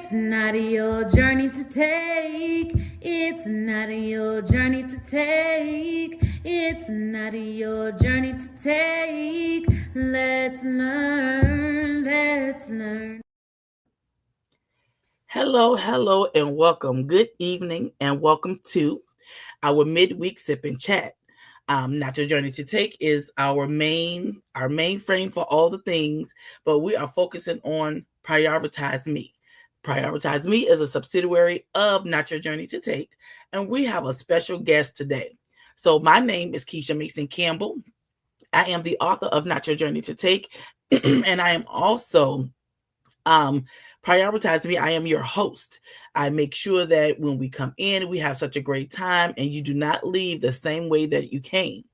It's not your journey to take. It's not your journey to take. It's not your journey to take. Let's learn. Let's learn. Hello, and welcome. Good evening, and welcome to our midweek sip and chat. Not Your Journey to Take is our main frame for all the things, but we are focusing on Prioritize Me. Prioritize Me is a subsidiary of Not Your Journey to Take, and we have a special guest today. So my name is Keisha Mason Campbell. I am the author of Not Your Journey to Take, and I am also um, Prioritize Me. I am your host. I make sure that when we come in, we have such a great time and you do not leave the same way that you came.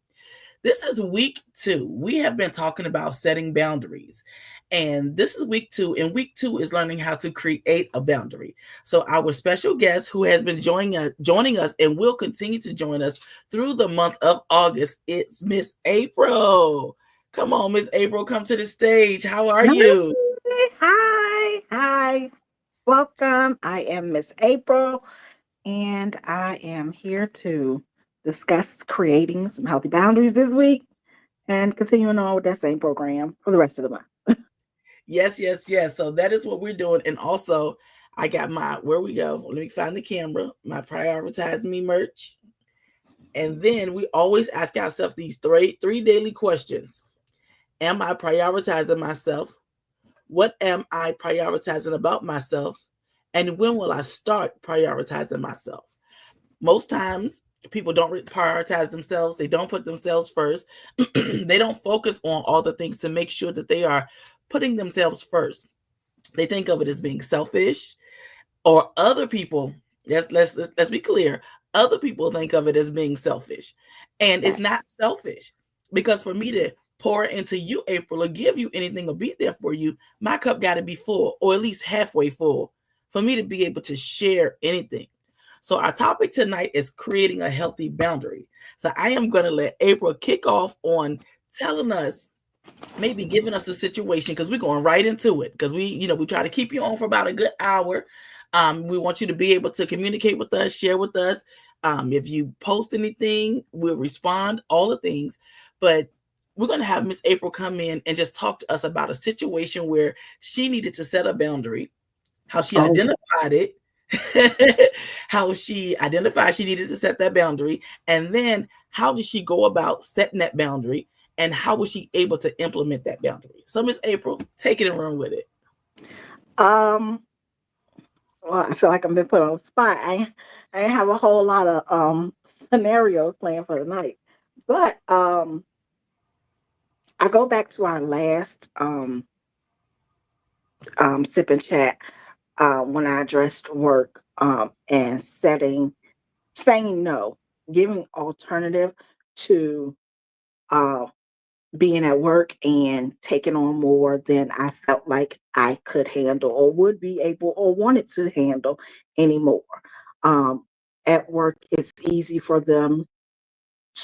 This is week 2. We have been talking about setting boundaries. And this is week 2. And week 2 is learning how to create a boundary. So our special guest who has been joining us and will continue to join us through the month of August, it's Miss April. Come on, Miss April, come to the stage. How are you? Hi. Welcome. I am Miss April, and I am here to discuss creating some healthy boundaries this week and continuing on with that same program for the rest of the month. Yes. So that is what we're doing. And also, I got where we go. Let me find the camera, my Prioritize Me merch. And then we always ask ourselves these three daily questions. Am I prioritizing myself? What am I prioritizing about myself? And when will I start prioritizing myself? Most times, people don't prioritize themselves. They don't put themselves first. They don't focus on all the things to make sure that they are putting themselves first. They think of it as being selfish, or other people. Let's be clear. Other people think of it as being selfish, and it's not Yes. selfish, because for me to pour into you, April, or give you anything or be there for you, my cup got to be full, or at least halfway full, for me to be able to share anything. So our topic tonight is creating a healthy boundary. So I am going to let April kick off on telling us, maybe giving us a situation, because we're going right into it, because we try to keep you on for about a good hour. We want you to be able to communicate with us, share with us. If you post anything, we'll respond, all the things. But we're going to have Miss April come in and just talk to us about a situation where she needed to set a boundary, how she Oh, identified it, how she identified she needed to set that boundary, and then how did she go about setting that boundary, and how was she able to implement that boundary. So, Miss April, take it and run with it. um, well, I feel like I've been put on the spot. I ain't have a whole lot of scenarios planned for the night, but I go back to our last sip and chat when I addressed work and saying no, giving alternative to uh, being at work and taking on more than I felt like I could handle or would be able or wanted to handle anymore. Um, at work, it's easy for them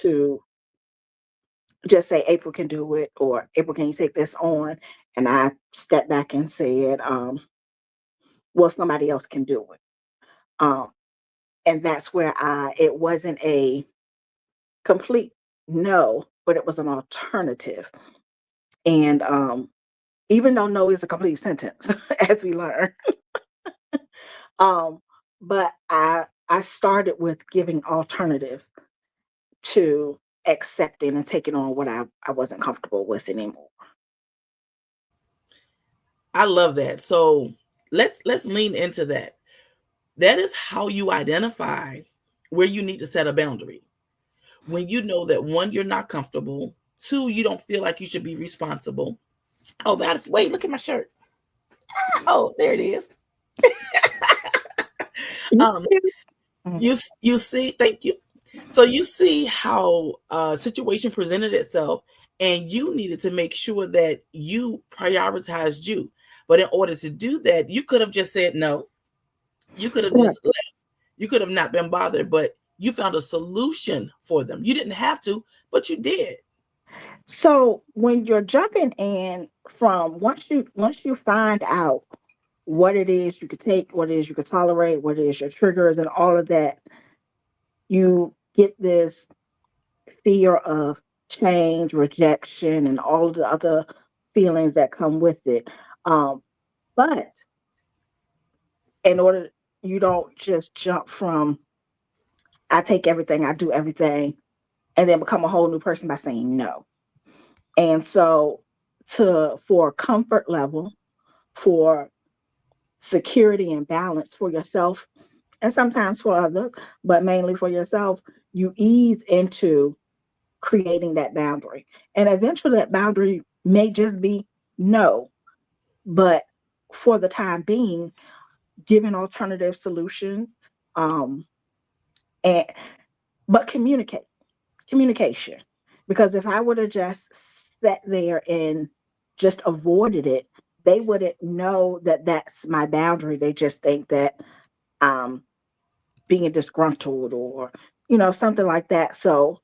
to just say, April can do it, or April, can you take this on? And I stepped back and said, well, somebody else can do it. Um, and that's where it wasn't a complete no, but it was an alternative. And even though no is a complete sentence, as we learn, um, but I started with giving alternatives to accepting and taking on what I wasn't comfortable with anymore. I love that. So let's lean into that. That is how you identify where you need to set a boundary. When you know that, one, you're not comfortable, two, you don't feel like you should be responsible. Oh, wait, look at my shirt. Oh, there it is. um you see, thank you. So you see how a situation presented itself, and you needed to make sure that you prioritized you. But in order to do that, you could have just said no. You could have Right. just left. You could have not been bothered, but you found a solution for them. You didn't have to, but you did. So when you're jumping in from once you find out what it is you could take, what it is you could tolerate, what it is your triggers, and all of that, you get this fear of change, rejection, and all of the other feelings that come with it. Um, but in order, you don't just jump from I take everything, I do everything, and then become a whole new person by saying no. And so, for comfort level, for security and balance for yourself, and sometimes for others, but mainly for yourself, you ease into creating that boundary. And eventually that boundary may just be no, but for the time being, giving alternative solutions, um, and but communication. Because if I would have just sat there and just avoided it, they wouldn't know that that's my boundary. They just think that um being disgruntled or something like that. So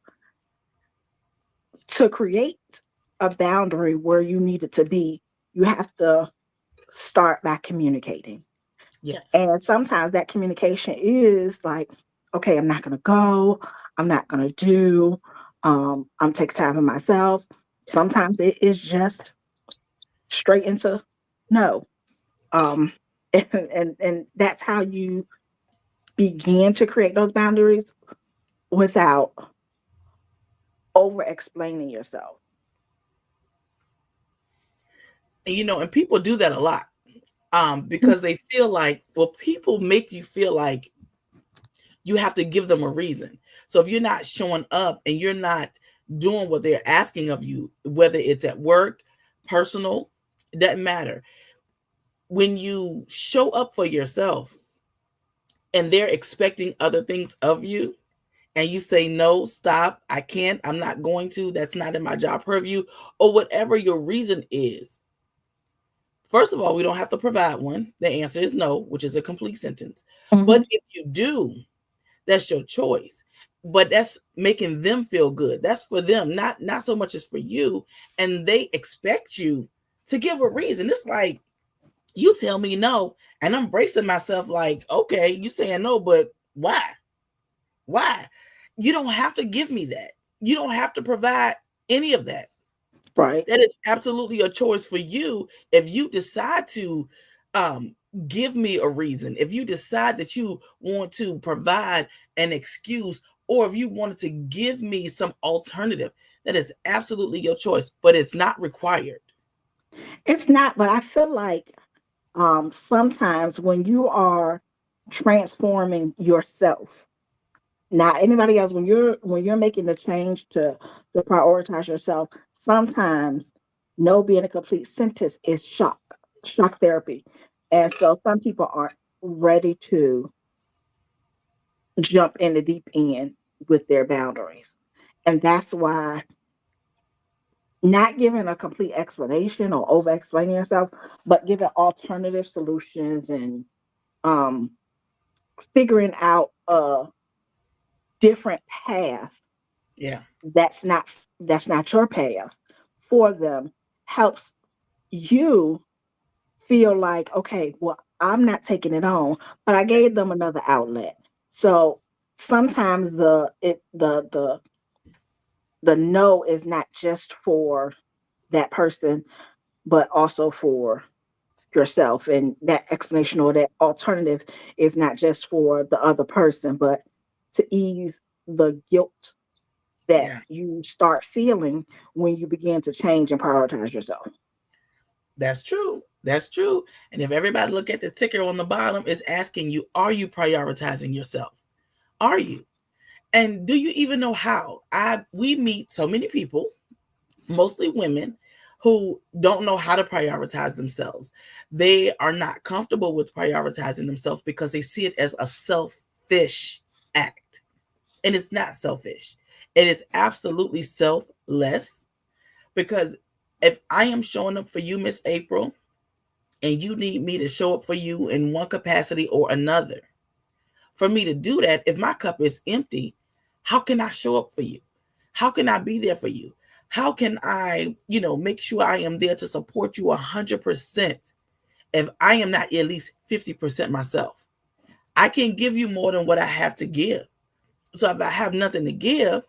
to create a boundary where you need it to be, you have to start by communicating. Yes. And sometimes that communication is like, okay, I'm not going to go. I'm not going to do. I'm taking time for myself. Sometimes it is just straight into no. Um, and that's how you begin to create those boundaries without over explaining yourself. And and people do that a lot. Because they feel like, well, people make you feel like you have to give them a reason. So if you're not showing up and you're not doing what they're asking of you, whether it's at work, personal, it doesn't matter. When you show up for yourself and they're expecting other things of you, and you say, no, stop, I can't, I'm not going to, that's not in my job purview, or whatever your reason is. First of all, we don't have to provide one. The answer is no, which is a complete sentence. Mm-hmm. But if you do, that's your choice. But that's making them feel good. That's for them, not so much as for you. And they expect you to give a reason. It's like you tell me no, and I'm bracing myself like, okay, you saying no, but why? Why? You don't have to give me that. You don't have to provide any of that. Right. That is absolutely a choice for you. If you decide to um, give me a reason, if you decide that you want to provide an excuse, or if you wanted to give me some alternative, that is absolutely your choice, but it's not required. It's not, but I feel like sometimes when you are transforming yourself, not anybody else, when you're making the change to prioritize yourself, sometimes no being a complete sentence is shock therapy. And so some people aren't ready to jump in the deep end with their boundaries. And that's why not giving a complete explanation or over explaining yourself, but giving alternative solutions and um, figuring out a different path Yeah. that's not your path for them helps you feel like, okay, well, I'm not taking it on, but I gave them another outlet. So sometimes the no is not just for that person, but also for yourself. And that explanation or that alternative is not just for the other person, but to ease the guilt that Yeah. you start feeling when you begin to change and prioritize yourself. That's true. That's true. And if everybody look at the ticker on the bottom, it's asking you, are you prioritizing yourself? Are you? And do you even know how? We meet so many people, mostly women, who don't know how to prioritize themselves. They are not comfortable with prioritizing themselves because they see it as a selfish act. And it's not selfish. It is absolutely selfless, because if I am showing up for you, Miss April, and you need me to show up for you in one capacity or another, for me to do that, if my cup is empty, how can I show up for you? How can I be there for you? How can I, make sure I am there to support you 100%? if I am not at least 50% myself. I can give you more than what I have to give. So if I have nothing to give,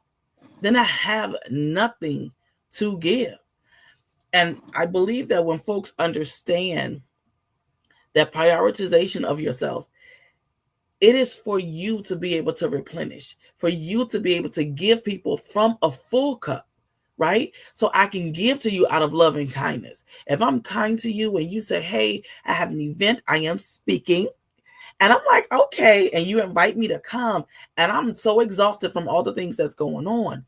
then I have nothing to give. And I believe that when folks understand that prioritization of yourself, it is for you to be able to replenish, for you to be able to give people from a full cup, right? So I can give to you out of love and kindness. If I'm kind to you and you say, hey, I have an event, I am speaking, and I'm like, okay, and you invite me to come, and I'm so exhausted from all the things that's going on.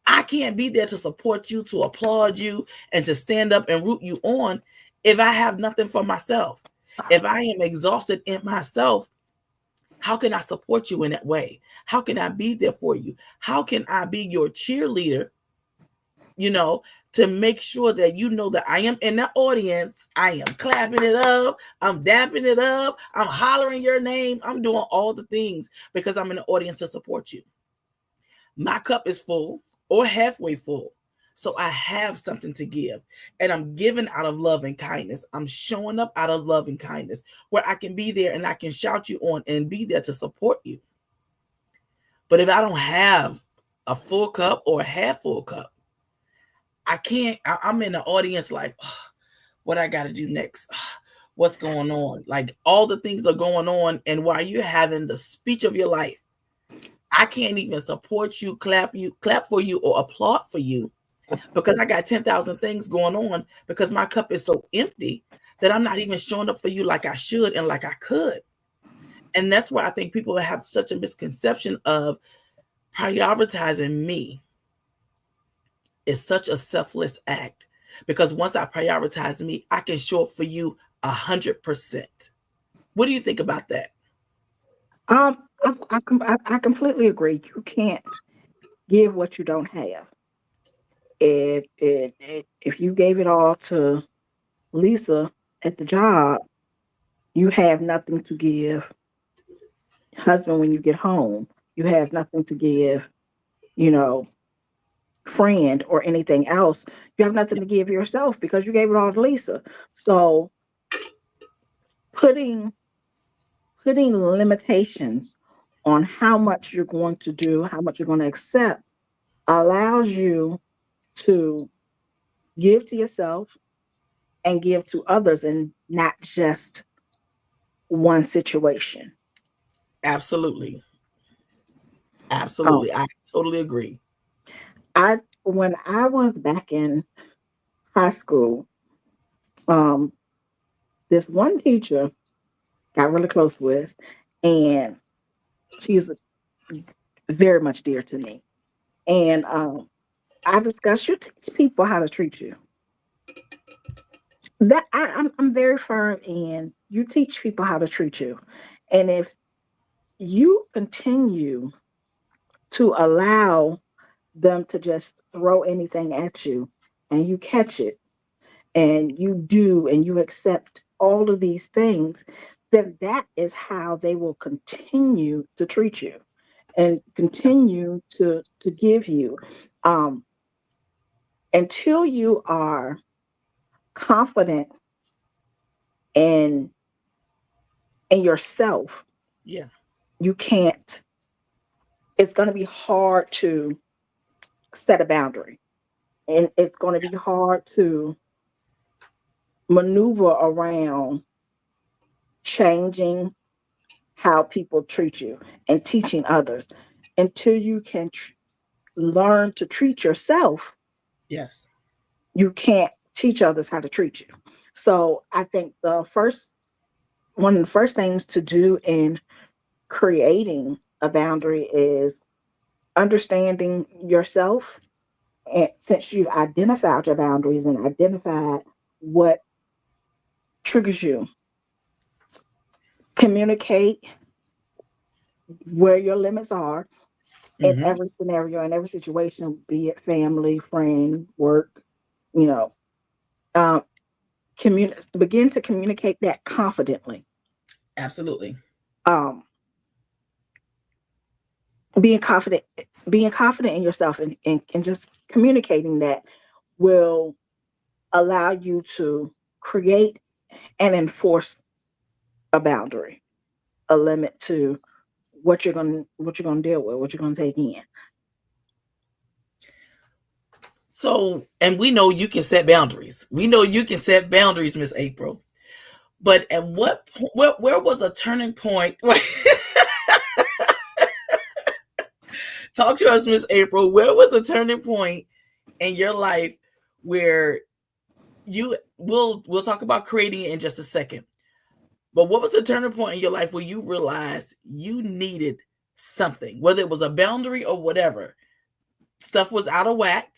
I can't be there to support you, to applaud you, and to stand up and root you on if I have nothing for myself. If I am exhausted in myself, how can I support you in that way? How can I be there for you? How can I be your cheerleader, you know, to make sure that you know that I am in the audience, I am clapping it up, I'm dapping it up, I'm hollering your name, I'm doing all the things because I'm in the audience to support you. My cup is full or halfway full. So I have something to give, and I'm giving out of love and kindness. I'm showing up out of love and kindness where I can be there and I can shout you on and be there to support you. But if I don't have a full cup or a half full cup, I can't. I'm in the audience like, "Ugh, what I got to do next? Ugh, what's going on?" Like all the things are going on, and while you're having the speech of your life, I can't even support you, clap for you, or applaud for you because I got 10,000 things going on because my cup is so empty that I'm not even showing up for you like I should and like I could. And that's why I think people have such a misconception of prioritizing me is such a selfless act because once I prioritize me, I can show up for you 100%. What do you think about that? I completely agree. You can't give what you don't have. If you gave it all to Lisa at the job, you have nothing to give husband when you get home. You have nothing to give, you know, friend or anything else. You have nothing to give yourself because you gave it all to Lisa. So putting putting limitations on how much you're going to do, how much you're going to accept allows you to give to yourself and give to others and not just one situation. Absolutely. Um, Absolutely. I totally agree. I when I was back in high school, um, this one teacher got really close with, and she's very much dear to me. And I discussed you teach people how to treat you. I'm very firm in you teach people how to treat you, and if you continue to allow them to just throw anything at you, and you catch it, and you do, and you accept all of these things, then that is how they will continue to treat you and continue to give you um, until you are confident in in yourself. Yeah. You can't. It's going to be hard to set a boundary, and it's going to be hard to maneuver around changing how people treat you and teaching others until you can learn to treat yourself. Yes. You can't teach others how to treat you. So I think the first one of the first things to do in creating a boundary is understanding yourself. And since you've identified your boundaries and identified what triggers you, communicate where your limits are in Mm-hmm. every scenario, in every situation, be it family, friend, work, you know, um, begin to communicate that confidently. Absolutely. Um, being confident, being confident in yourself and just communicating that will allow you to create and enforce a boundary, a limit to what you're gonna deal with, what you're gonna take in. So, and we know you can set boundaries. We know you can set boundaries, Miss April. But at where was a turning point? Talk to us, Miss April. Where was a turning point in your life where we'll talk about creating it in just a second. But what was the turning point in your life where you realized you needed something, whether it was a boundary or whatever? Stuff was out of whack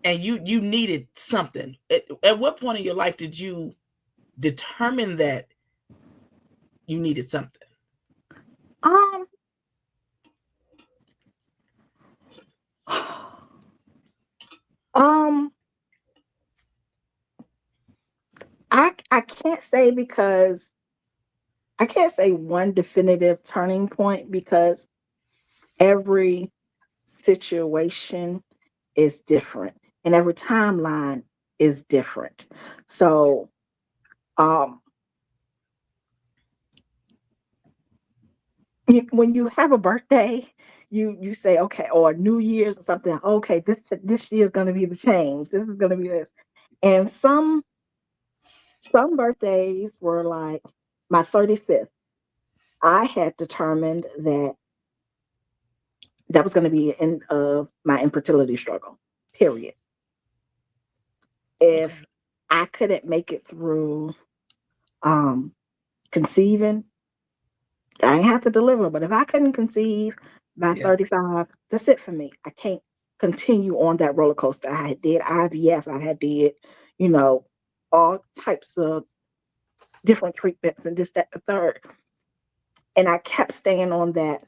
and you needed something. At what point in your life did you determine that you needed something? Um, um, I can't say because I can't say one definitive turning point because every situation is different and every timeline is different. So, um, when you have a birthday, you say, okay, or New Year's or something. Okay, this year is going to be the change. This is going to be this, and some birthdays were like my 35th. I had determined that that was going to be the end of my infertility struggle. Period. If Okay. I couldn't make it through um, conceiving, I ain't have to deliver. But if I couldn't conceive by Yeah. 35, that's it for me. I can't continue on that roller coaster. I had did IVF. I had did, you know, all types of different treatments and this, that, the third. And I kept staying on that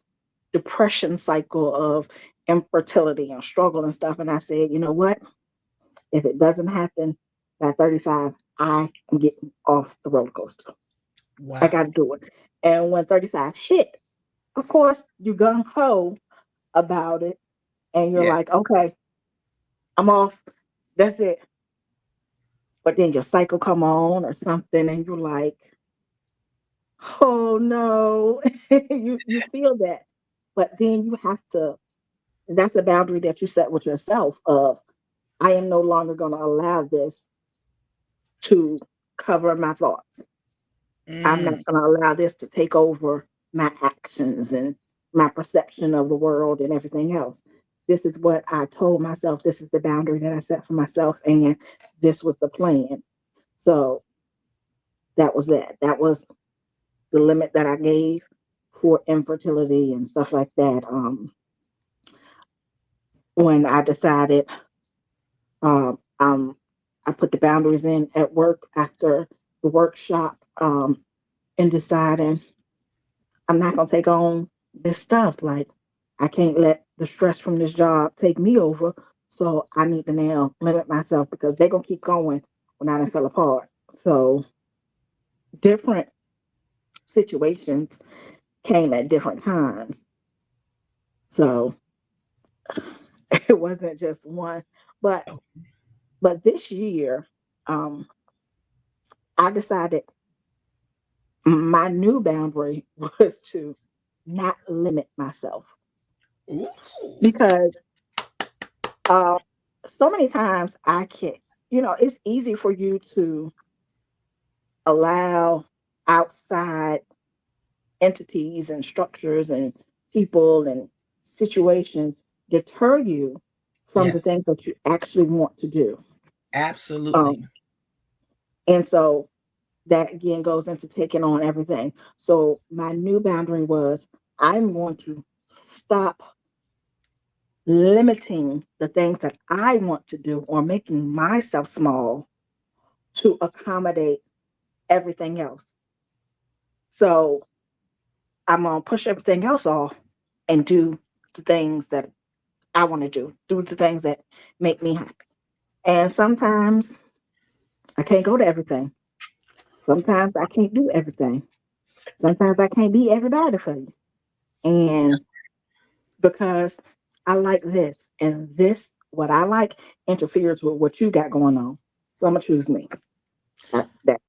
depression cycle of infertility and struggle and stuff. And I said, you know what? If it doesn't happen by 35, I am getting off the roller coaster. I got Wow. to do it. And when 35 hit, of course, you gung ho about it. And you're Yeah. like, okay, I'm off. That's it. But then your cycle come on or something. And you're like, oh no. You feel that. But then you have to, that's a boundary that you set with yourself of, I am no longer going to allow this to cover my thoughts. I'm Mm, not going to allow this to take over my actions and my perception of the world and everything else. This is what I told myself. This is the boundary that I set for myself, and this was the plan. So that was that. That was the limit that I gave for infertility and stuff like that. When I decided, um, um, I put the boundaries in at work after the workshop, and deciding I'm not gonna take on this stuff. Like I can't let the stress from this job take me over. So I need to now limit myself because they're gonna keep going when I done fell apart. So different situations came at different times. So it wasn't just one. But oh, this year, um, I decided my new boundary was to not limit myself ooh, because uh, so many times I can, it's easy for you to allow outside entities and structures and people and situations deter you from the yes, things that you actually want to do. absolutely. Um, and so that again goes into taking on everything. So my new boundary was I'm going to stop limiting the things that I want to do or making myself small to accommodate everything else. So I'm gonna push everything else off and do the things that I want to do the things that make me happy. And sometimes I can't go to everything. Sometimes I can't do everything. Sometimes I can't be everybody for you. And because I like this and this, what I like interferes with what you got going on. So I'm gonna choose me. That.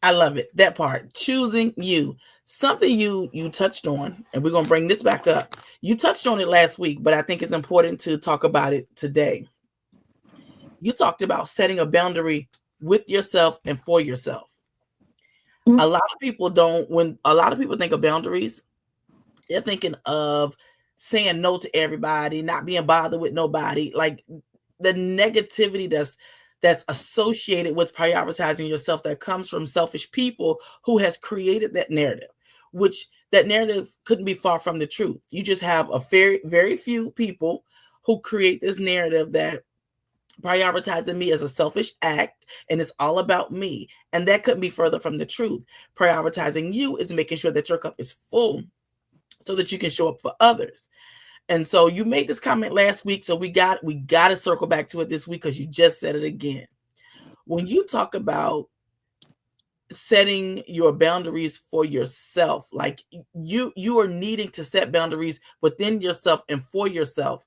I love it. That part, choosing you. Something you touched on, and we're gonna bring this back up. You touched on it last week, but I think it's important to talk about it today. You talked about setting a boundary with yourself and for yourself. Mm. A lot of people don't. When a lot of people think of boundaries, they're thinking of saying no to everybody, not being bothered with nobody, like the negativity that's associated with prioritizing yourself, that comes from selfish people who has created that narrative, which that narrative couldn't be far from the truth. You just have a very few people who create this narrative that prioritizing me is a selfish act and it's all about me, and that couldn't be further from the truth. Prioritizing you is making sure that your cup is full so that you can show up for others. And so you made this comment last week, so we got to circle back to it this week because you just said it again. When you talk about setting your boundaries for yourself, like you are needing to set boundaries within yourself and for yourself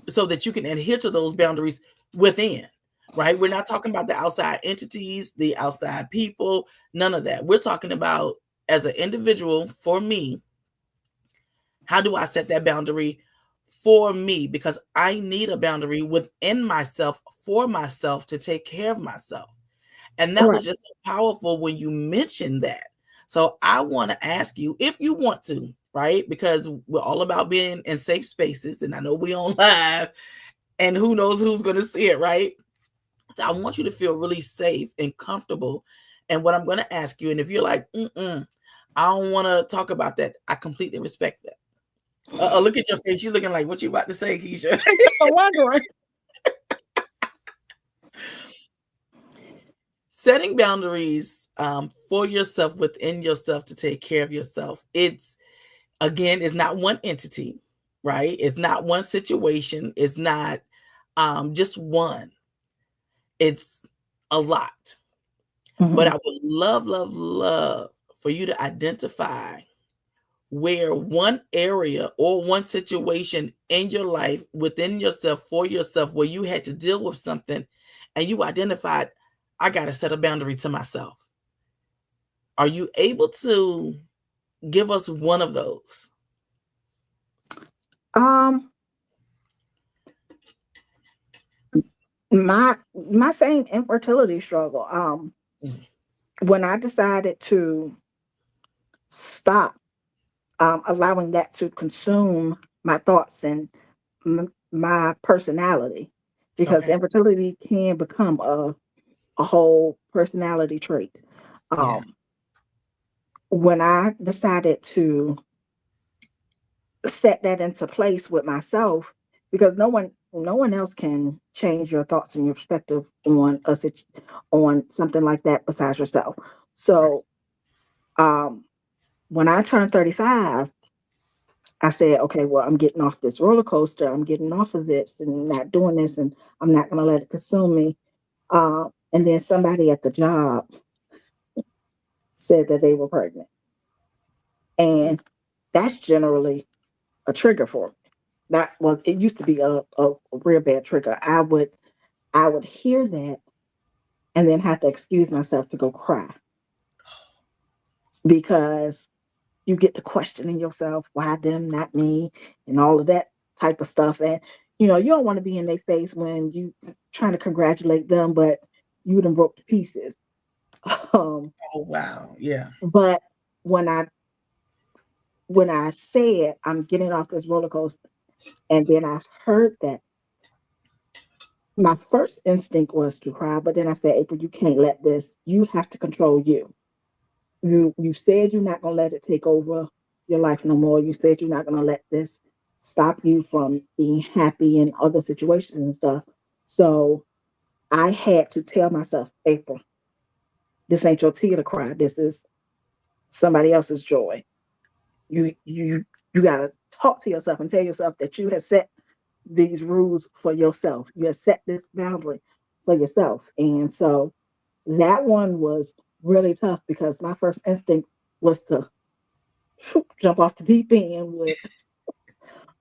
so that you can adhere to those boundaries within, right? We're not talking about the outside entities, the outside people, none of that. We're talking about, as an individual, for me, how do I set that boundary for me? Because I need a boundary within myself for myself to take care of myself. And that was Right. just so powerful when you mentioned that. So I want to ask you, if you want to, right? Because we're all about being in safe spaces. And I know we on live and who knows who's going to see it, right? So I want you to feel really safe and comfortable. And what I'm going to ask you, and if you're like, I don't want to talk about that, I completely respect that. Look at your face. You're looking like, what you about to say, Keisha? I'm wondering. Setting boundaries for yourself, within yourself, to take care of yourself. It's, again, it's not one entity, right? It's not one situation. It's not just one. It's a lot. But Hmm. I would love for you to identify where one area or one situation in your life, within yourself, for yourself, where you had to deal with something and you identified, I got to set a boundary to myself. Are you able to give us one of those? Um, my same infertility struggle. Mm. When I decided to stop allowing that to consume my thoughts and my personality, because Okay. infertility can become a whole personality trait. Yeah. Um, when I decided to set that into place with myself, because no one else can change your thoughts and your perspective on on something like that besides yourself. Right. So um when I turned 35, I said, okay, well, I'm getting off this roller coaster. I'm getting off of this and not doing this, and I'm not going to let it consume me. And then somebody at the job said that they were pregnant. Mm. And that's generally a trigger for me. That well, it used to be a real bad trigger. I would hear that and then have to excuse myself to go cry because you get to questioning yourself, why them, not me, and all of that type of stuff. And you don't want to be in their face when you trying to congratulate them, but you done broke to pieces. Um, Oh, wow. Yeah. but when I said I'm getting off this roller coaster, and then I heard that, my first instinct was to cry, but then I said, April, you can't let this. You have to control you. You said you're not gonna let it take over your life no more. You said you're not gonna let this stop you from being happy in other situations and stuff. So I had to tell myself, April, this ain't your tear to cry. This is somebody else's joy. You gotta talk to yourself and tell yourself that you have set these rules for yourself. You have set this boundary for yourself. And so that one was really tough because my first instinct was to jump off the deep end with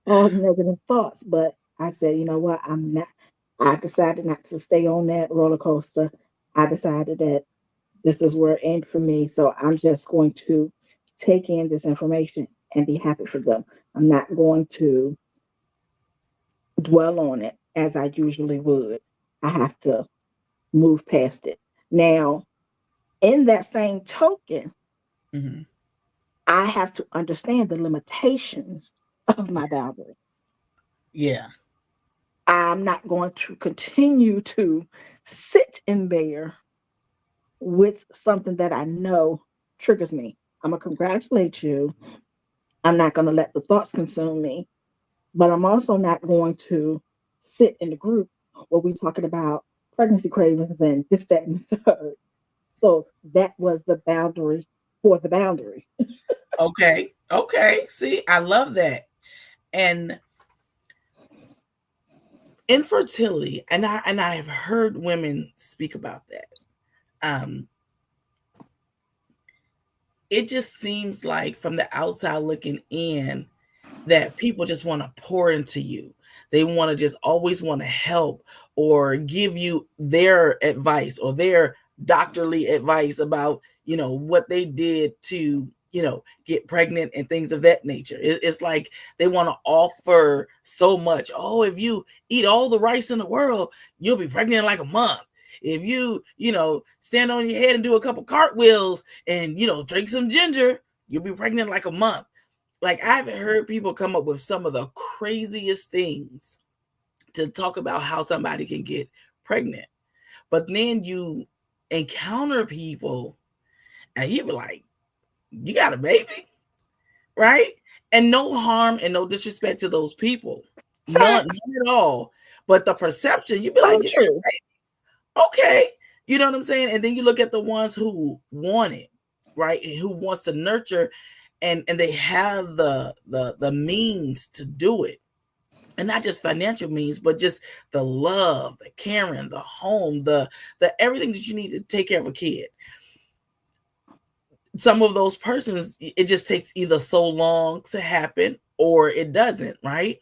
all the negative thoughts. But I said, you know what? I decided not to stay on that roller coaster. I decided that This is where it ends for me. So I'm just going to take in this information and be happy for them. I'm not going to dwell on it as I usually would. I have to move past it. Now, in that same token, Hmm. I have to understand the limitations of my boundary. Yeah. I'm not going to continue to sit in there with something that I know triggers me. I'm going to congratulate you. I'm not going to let the thoughts consume me, but I'm also not going to sit in the group where we're talking about pregnancy cravings and this, that, and the third. So that was the boundary for the boundary. Okay. Okay. See, I love that. And infertility, and I have heard women speak about that. Um, it just seems like from the outside looking in that people just want to pour into you. They want to just always want to help or give you their advice or their doctorly advice about, what they did to, get pregnant and things of that nature. It's like they want to offer so much. Oh, if you eat all the rice in the world, you'll be pregnant in like a month. If you, stand on your head and do a couple cartwheels and, drink some ginger, you'll be pregnant in like a month. Like I've heard people come up with some of the craziest things to talk about how somebody can get pregnant. But then you encounter people and you be like, you got a baby, right? And no harm and no disrespect to those people. None Facts. at all. But the perception, you be So like, you got true. a baby. Okay. You know what I'm saying? And then you look at the ones who want it, right? And who wants to nurture and they have the means to do it, and not just financial means, but just the love, the caring, the home, the everything that you need to take care of a kid. Some of those persons, it just takes either so long to happen or it doesn't, right?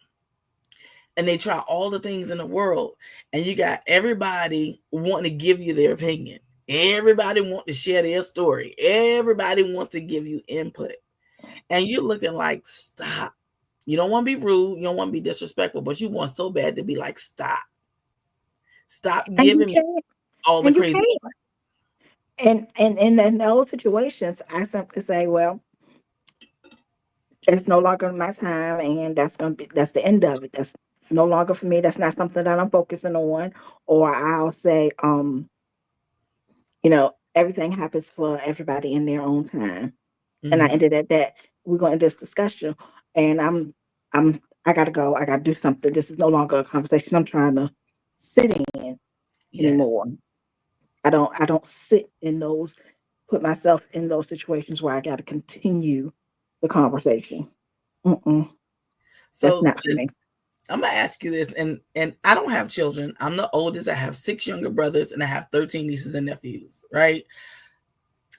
And they try all the things in the world, and you got everybody wanting to give you their opinion, everybody wants to share their story, everybody wants to give you input, and you're looking like, stop. You don't want to be rude, you don't want to be disrespectful, but you want so bad to be like, stop And you giving me can't. all the And you crazy. can't. And in those situations, I simply say, well, it's no longer my time, and that's the end of it. That's no longer for me. That's not something that I'm focusing on. Or I'll say, everything happens for everybody in their own time. And I Hmm. ended at that. We're going to end this discussion, and I gotta go. I gotta do something. This is no longer a conversation I'm trying to sit in Yes. anymore. I don't sit in those, put myself in those situations where I got to continue the conversation. Mm-mm, that's So not for just me. I'm gonna ask you this, and I don't have children. I'm the oldest. I have 6 younger brothers, and I have 13 nieces and nephews. Right?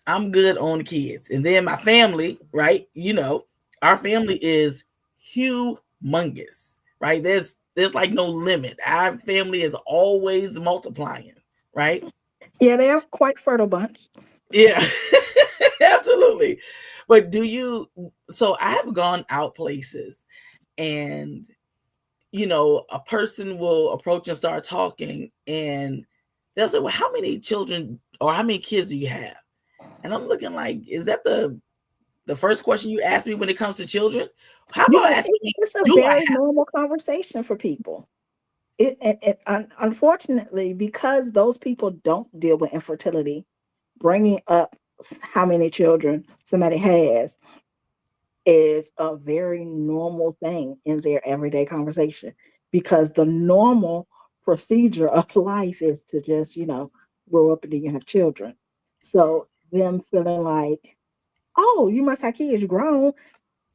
I'm good on kids, and then my family. Right? Our family is humongous. Right? There's like no limit. Our family is always multiplying. Right? Yeah, they're quite fertile bunch. Yeah, absolutely. But do you? So I have gone out places, and a person will approach and start talking, and they'll say, "Well, how many children or how many kids do you have?" And I'm looking like, is that the first question you ask me when it comes to children? How about asking me, It's a "Do I very have?" normal conversation for people. Unfortunately, because those people don't deal with infertility, bringing up how many children somebody has is a very normal thing in their everyday conversation, because the normal procedure of life is to just, grow up and then you have children. So them feeling like, oh, you must have kids, you grown.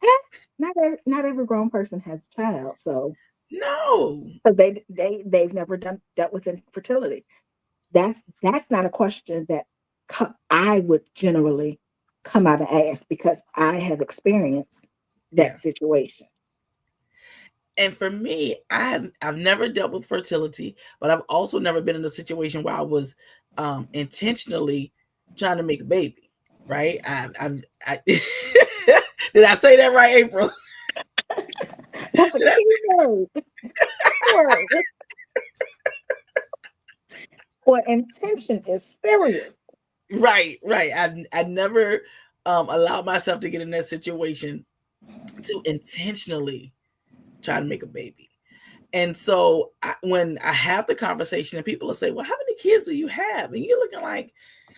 Eh, not every grown person has a child. So No. because they've never dealt with infertility. That's not a question that I would generally come out and ask, because I have experienced that Yeah. situation. And for me, I've never dealt with fertility, but I've also never been in a situation where I was intentionally trying to make a baby, right? I did I say that right, April? That's a Did I- key word. Word. Well, intention is serious. right, right. I never allowed myself to get in that situation to intentionally try to make a baby. And so when I have the conversation and people will say, well, how many kids do you have? And you're looking like,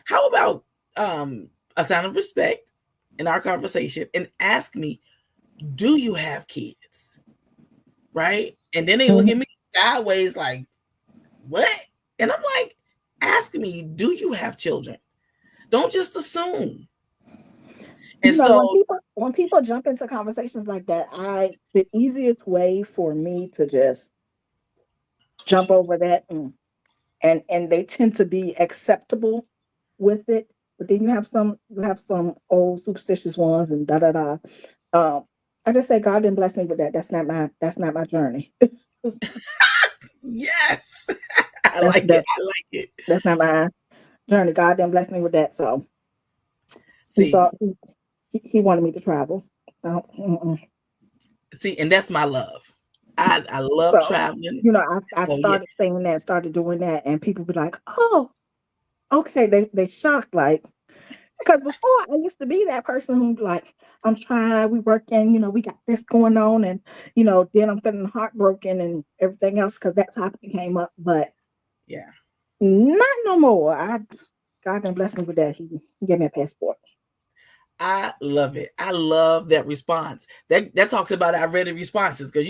how about a sign of respect in our conversation and ask me, do you have kids? Right? And then they look at Mhm. me sideways like, what? And I'm like, ask me, do you have children? Don't just assume. And You know, so, when people jump into conversations like that, the easiest way for me to just jump over that and they tend to be acceptable with it. But then you have some old superstitious ones and da da da. Um, I just say God didn't bless me with that. That's not my journey. yes, I That's like it. that I like it. that's not my journey. God didn't bless me with that. So he See, saw he wanted me to travel. So, and that's my love. I love so traveling. you know, I So yeah, started saying that, started doing that, and people be like, "Oh, okay." They shocked, like, because before I used to be that person who like, I'm trying, we working, you know, we got this going on, and you know, then I'm feeling heartbroken and everything else because that topic came up, but yeah. not no more. I God done blessed me with that. He gave me a passport. I love it. I love that response. That talks about our ready responses because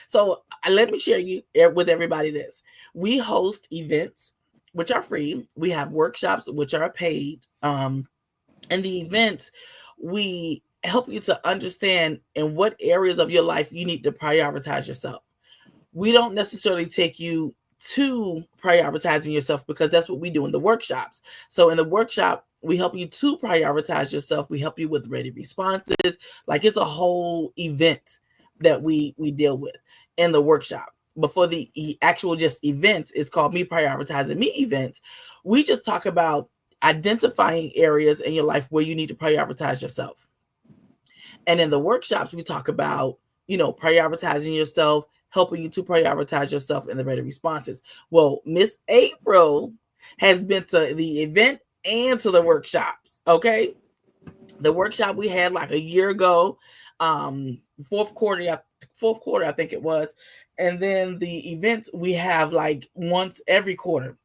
So let me share you with everybody this. We host events which are free. We have workshops which are paid. And the events we help you to understand in what areas of your life you need to prioritize yourself. We don't necessarily take you to prioritizing yourself because that's what we do in the workshops. So in the workshop, we help you to prioritize yourself. We help you with ready responses. Like it's a whole event that we deal with in the workshop. Before the actual just events is called Me Prioritizing Me events. We just talk about identifying areas in your life where you need to prioritize yourself. And in the workshops, we talk about, prioritizing yourself, helping you to prioritize yourself in the ready responses. Well, Miss April has been to the event and to the workshops. Okay. The workshop we had like a year ago, um, fourth quarter, fourth quarter, I think it was. And then the events we have like once every quarter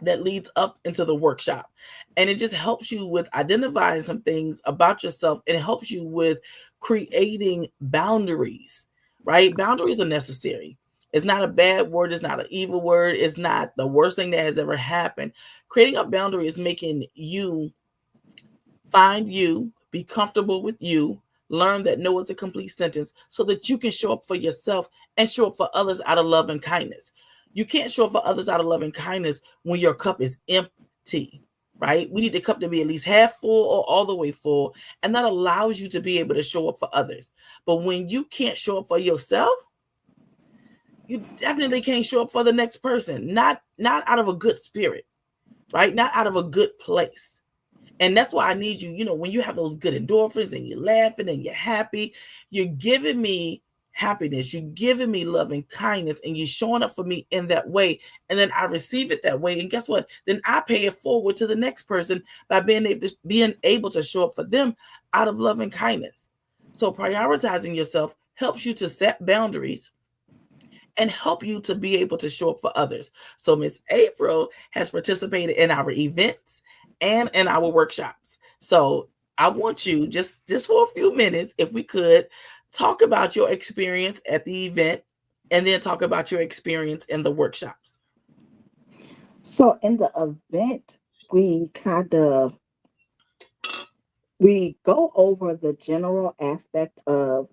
that leads up into the workshop. And it just helps you with identifying some things about yourself and it helps you with creating boundaries, right? Boundaries are necessary. It's not a bad word, it's not an evil word, it's not the worst thing that has ever happened. Creating a boundary is making you find you, be comfortable with you, learn that no is a complete sentence so that you can show up for yourself and show up for others out of love and kindness. You can't show up for others out of love and kindness when your cup is empty, right? We need the cup to be at least half full or all the way full, and that allows you to be able to show up for others. But when you can't show up for yourself, you definitely can't show up for the next person. Not out of a good spirit, right? Not out of a good place. And that's why I need you, when you have those good endorphins and you're laughing and you're happy, you're giving me happiness, you're giving me love and kindness, and you're showing up for me in that way. And then I receive it that way. And guess what? Then I pay it forward to the next person by being able to show up for them out of love and kindness. So prioritizing yourself helps you to set boundaries and help you to be able to show up for others. So Miss April has participated in our events and in our workshops. So I want you just for a few minutes, if we could, talk about your experience at the event and then talk about your experience in the workshops. So in the event, we kind of we go over the general aspect of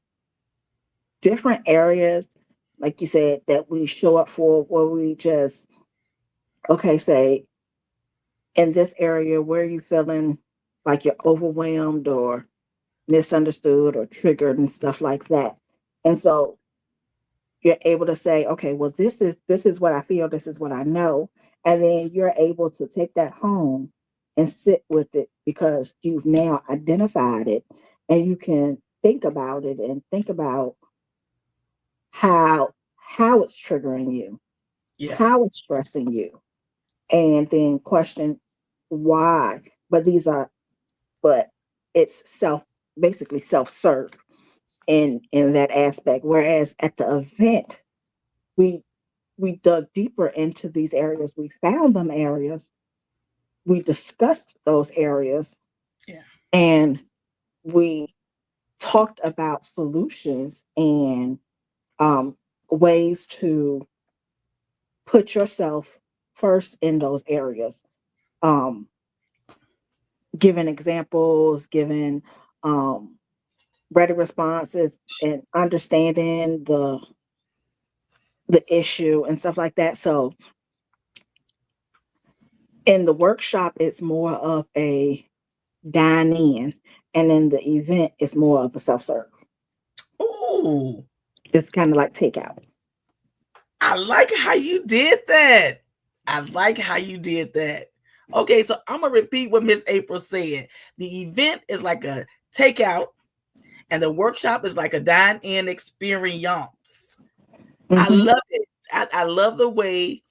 different areas, like you said, that we show up for, where we just, okay, say, in this area, where are you feeling like you're overwhelmed or misunderstood or triggered and stuff like that. And so you're able to say, okay, well, this is what I feel, this is what I know. And then you're able to take that home and sit with it because you've now identified it, and you can think about it and think about how how it's triggering you, Yeah. how it's stressing you, and then question why. But these are but it's basically self-serve in that aspect. Whereas at the event, we we dug deeper into these areas. We found them areas. We discussed those areas, Yeah. and we talked about solutions and um, ways to put yourself first in those areas. Um, Giving examples, giving um, ready responses, and understanding the issue and stuff like that. So in the workshop, it's more of a dine in, and in the event, it's more of a self serve. Ooh, It's kind of like takeout. I like how you did that. I like how you did that. Okay, so I'm gonna repeat what Miss April said. The event is like a takeout, and the workshop is like a dine-in experience. I Hmm. love it. I love the way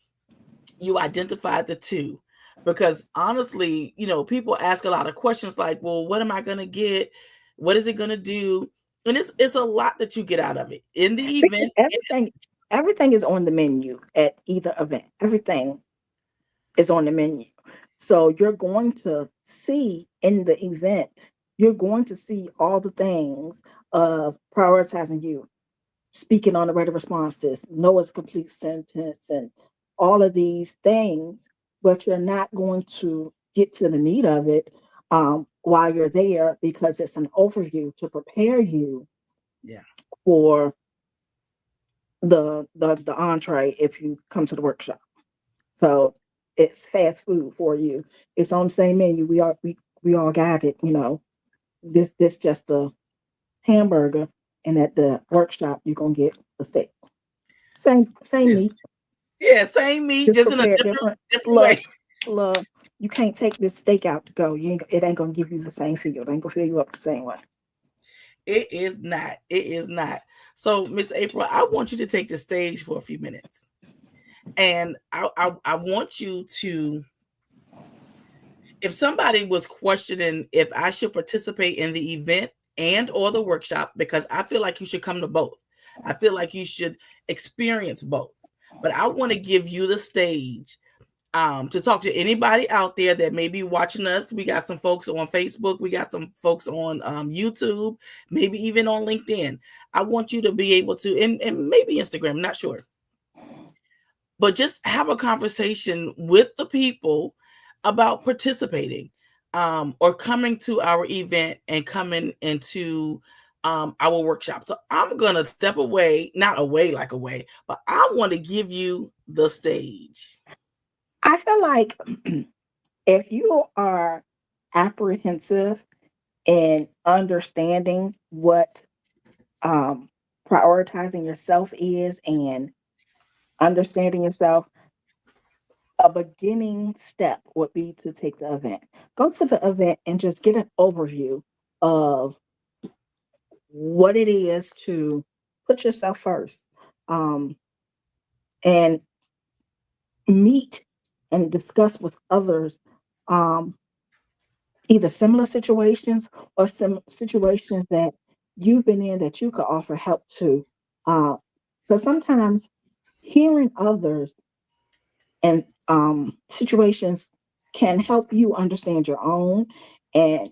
you identified the two, because honestly, people ask a lot of questions like, well, what am I going to get? What is it going to do? And it's a lot that you get out of it in the Because event. everything is on the menu at either event. Everything is on the menu. So you're going to see in the event, you're going to see all the things of prioritizing you, speaking on the rate of responses, Noah's complete sentence, and all of these things, but you're not going to get to the meat of it while you're there because it's an overview to prepare you Yeah. for the entree if you come to the workshop. So it's fast food for you. It's on the same menu. We all got it. This just a hamburger, and at the workshop you're gonna get the steak. Same This, meat, yeah, same meat, just just in a prepared different different. different Slow, way. slow. You can't take this steak out to go. It ain't gonna give you the same feel. It ain't gonna fill you up the same way. It is not. It is not. So, Miss April, I want you to take the stage for a few minutes, and I want you to, if somebody was questioning if I should participate in the event and or the workshop, because I feel like you should come to both. I feel like you should experience both. But I want to give you the stage to talk to anybody out there that may be watching us. We got some folks on Facebook. We got some folks on YouTube, maybe even on LinkedIn. I want you to be able to, and maybe Instagram, not sure, but just have a conversation with the people about participating or coming to our event and coming into our workshop. So I'm going to step away, not away like away, but I want to give you the stage. I feel like if you are apprehensive in understanding what um, prioritizing yourself is and understanding yourself, a beginning step would be to take the event. Go to the event and just get an overview of what it is to put yourself first, um, and meet and discuss with others, um, either similar situations or some situations that you've been in that you could offer help to. Because sometimes hearing others and situations can help you understand your own and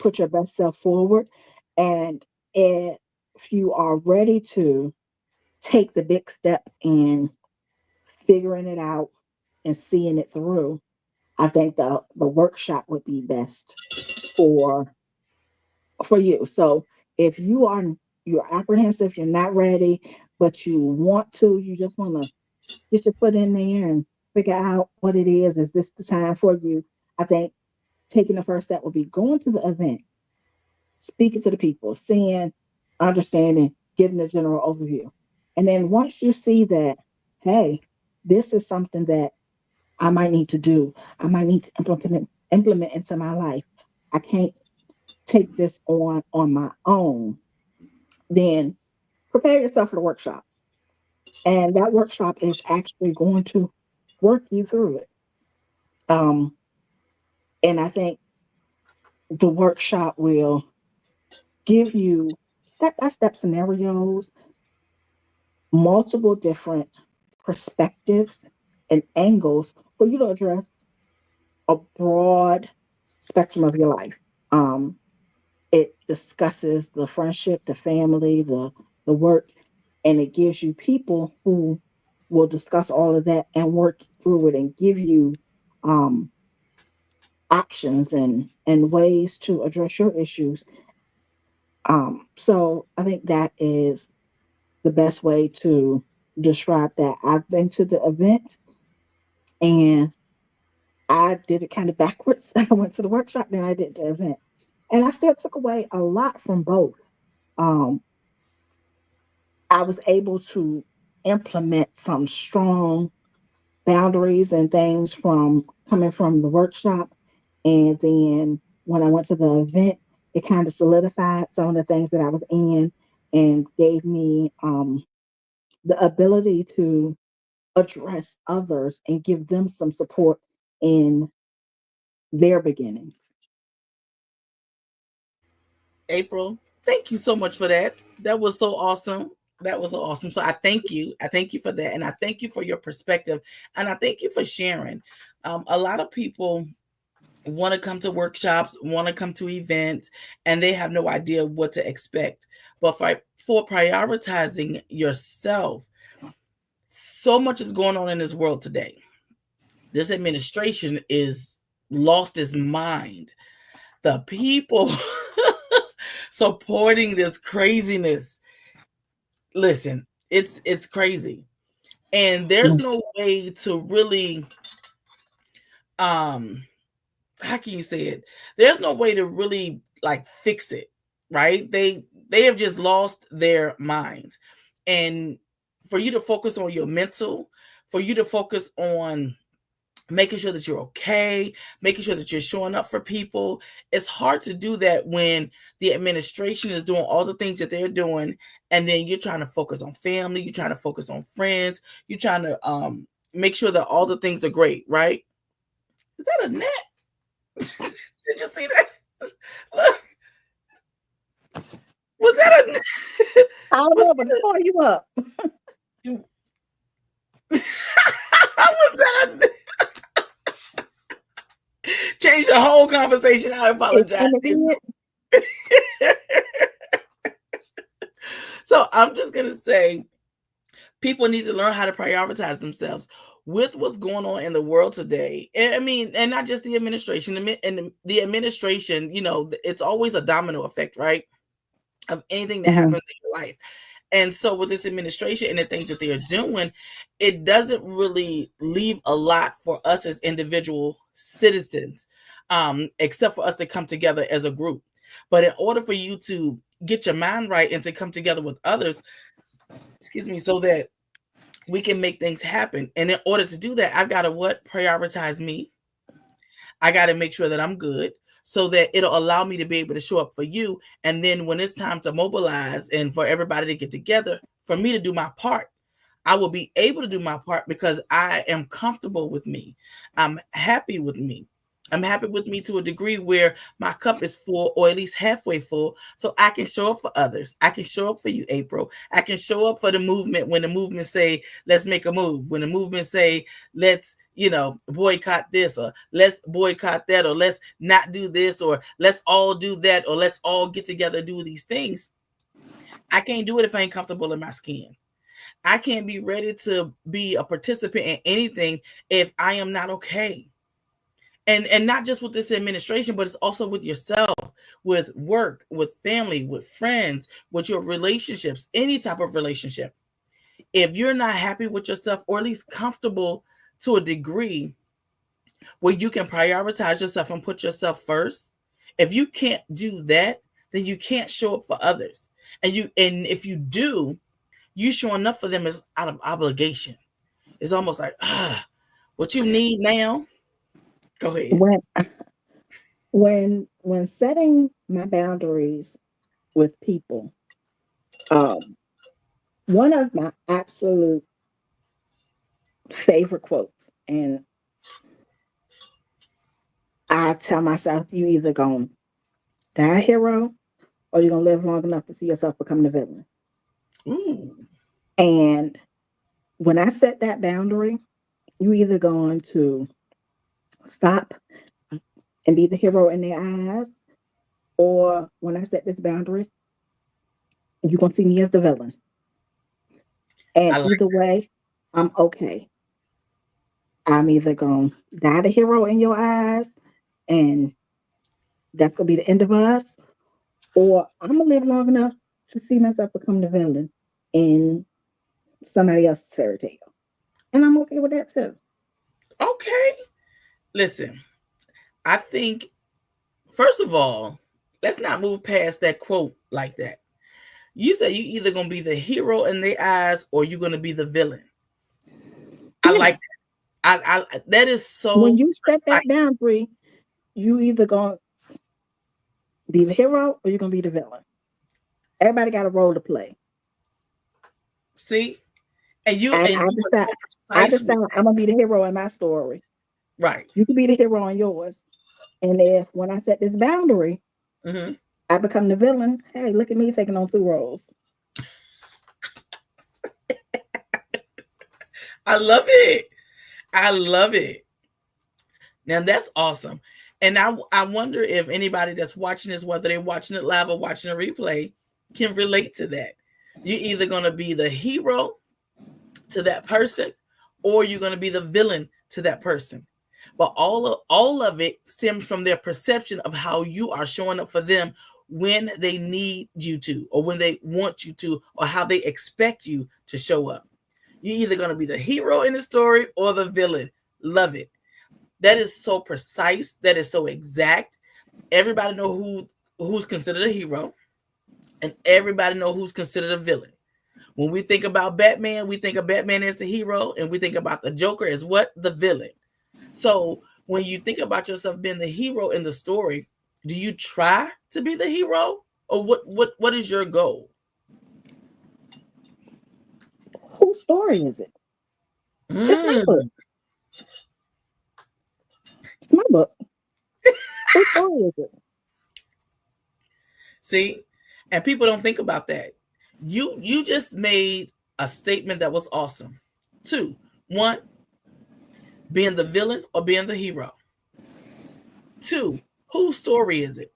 put your best self forward. And if you are ready to take the big step in figuring it out and seeing it through, I think the workshop would be best for you. So if you're apprehensive, you're not ready, but you want to, you just want to get your foot in there and figure out what it is. Is this the time for you? I think taking the first step would be going to the event, speaking to the people, seeing, understanding, getting a general overview. And then once you see that, hey, this is something that I might need to do, I might need to implement into my life. I can't take this on my own. Then prepare yourself for the workshop. And that workshop is actually going to work you through it. Um, and I think the workshop will give you step by step scenarios, multiple different perspectives and angles for you to address a broad spectrum of your life. Um, it discusses the friendship, the family, the work, and it gives you people who will discuss all of that and work through it and give you um, options and ways to address your issues. So I think that is the best way to describe that. I've been to the event and I did it kind of backwards. I went to the workshop, then I did the event. And I still took away a lot from both. Um, I was able to implement some strong boundaries and things from coming from the workshop. And then when I went to the event, it kind of solidified some of the things that I was in and gave me the ability to address others and give them some support in their beginnings. April, thank you so much for that. That was so awesome. That was so awesome. So I thank you. I thank you for that. And I thank you for your perspective. And I thank you for sharing. A lot of people want to come to workshops, want to come to events, and they have no idea what to expect. But for prioritizing yourself, so much is going on in this world today. This administration is lost its mind. The people supporting this craziness. Listen, it's crazy. And there's Mm. no way to really um how can you say it? There's no way to really like fix it, right? They have just lost their minds. And for you to focus on your mental, for you to focus on making sure that you're okay, making sure that you're showing up for people. It's hard to do that when the administration is doing all the things that they're doing, and then you're trying to focus on family, you're trying to focus on friends, you're trying to make sure that all the things are great, right? Is that a net? Did you see that? Look, was that a net? I don't Was know, but before you up, that was that a net? Change the whole conversation. I it apologize. kind of did. So I'm just gonna say people need to learn how to prioritize themselves with what's going on in the world today. I mean, and not just the administration. And the administration, it's always a domino effect, right? Of anything that Mhm. happens in your life. And so with this administration and the things that they're doing, it doesn't really leave a lot for us as individual citizens, except for us to come together as a group. But in order for you to get your mind right and to come together with others, excuse me, so that we can make things happen. And in order to do that, I've got to what? Prioritize me. I got to make sure that I'm good so that it'll allow me to be able to show up for you. And then when it's time to mobilize and for everybody to get together, for me to do my part, I will be able to do my part because I am comfortable with me. I'm happy with me. I'm happy with me to a degree where my cup is full or at least halfway full so I can show up for others. I can show up for you, April. I can show up for the movement when the movement say, let's make a move. When the movement say, let's, boycott this or let's boycott that or let's not do this or let's all do that or let's all get together and do these things. I can't do it if I ain't comfortable in my skin. I can't be ready to be a participant in anything if I am not okay. And not just with this administration, but it's also with yourself, with work, with family, with friends, with your relationships, any type of relationship. If you're not happy with yourself or at least comfortable to a degree where you can prioritize yourself and put yourself first, if you can't do that, then you can't show up for others. And if you do, you showing up for them is out of obligation. It's almost like, what you need now? Go ahead. When When setting my boundaries with people, um, one of my absolute favorite quotes, and I tell myself, you either gonna die a hero or you're gonna live long enough to see yourself become the villain. Ooh, And when I set that boundary, you either going to stop and be the hero in their eyes, or when I set this boundary, you're gonna see me as the villain. I And like. either way, I'm okay. I'm either gonna die the hero in your eyes, and that's gonna be the end of us, or I'm gonna live long enough to see myself become the villain in somebody else's fairy tale. And I'm okay with that too. Okay, listen. I think first of all, let's not move past that quote like that. You say you either gonna be the hero in their eyes or you're gonna be the villain. I Yeah. like that. I that is When so you set that precise. boundary, you either gonna be the hero or you're gonna be the villain. Everybody got a role to play. See, and you And and you were so I precise decide with I'm gonna be the hero in my story. that. Right. You can be the hero on yours. And if when I set this boundary, Hmm. I become the villain, hey, look at me taking on two roles. I love it. I love it. Now that's awesome. And I wonder if anybody that's watching this, whether they're watching it live or watching a replay, can relate to that. You're either gonna be the hero to that person or you're going to be the villain to that person, but all of it stems from their perception of how you are showing up for them when they need you to or when they want you to or how they expect you to show up. You're either going to be the hero in the story or the villain. Love it. That is so precise. That is so exact. Everybody know who's considered a hero and everybody know who's considered a villain. When we think about Batman, we think of Batman as the hero, and we think about the Joker as what? The villain. So when you think about yourself being the hero in the story, do you try to be the hero? Or what is your goal? Whose story is it? It's my book. Mm, It's my book. Whose story is it? see? And people don't think about that. You just made a statement that was awesome. Two, one, being the villain or being the hero. Two, whose story is it?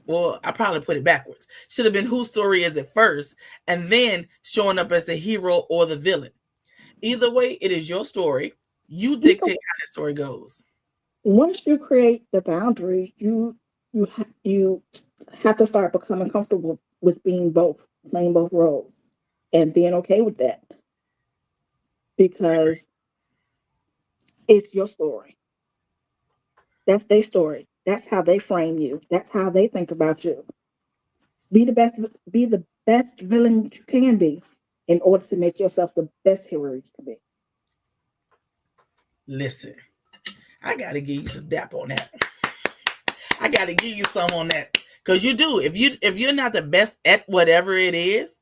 Well, I probably put it backwards. Should have been whose story is it first, and then showing up as the hero or the villain. Either way, it is your story. You You know, dictate how the story goes. once you create the boundary, you have to start becoming comfortable with being both, playing both roles, and being okay with that because it's your story. That's their story. That's how they frame you. That's how they think about you. Be the best. Be the best villain that you can be, in order to make yourself the best hero you can be. Listen, I gotta give you some dap on that. I gotta give you some on that. Cause you do. If you're not the best at whatever it is,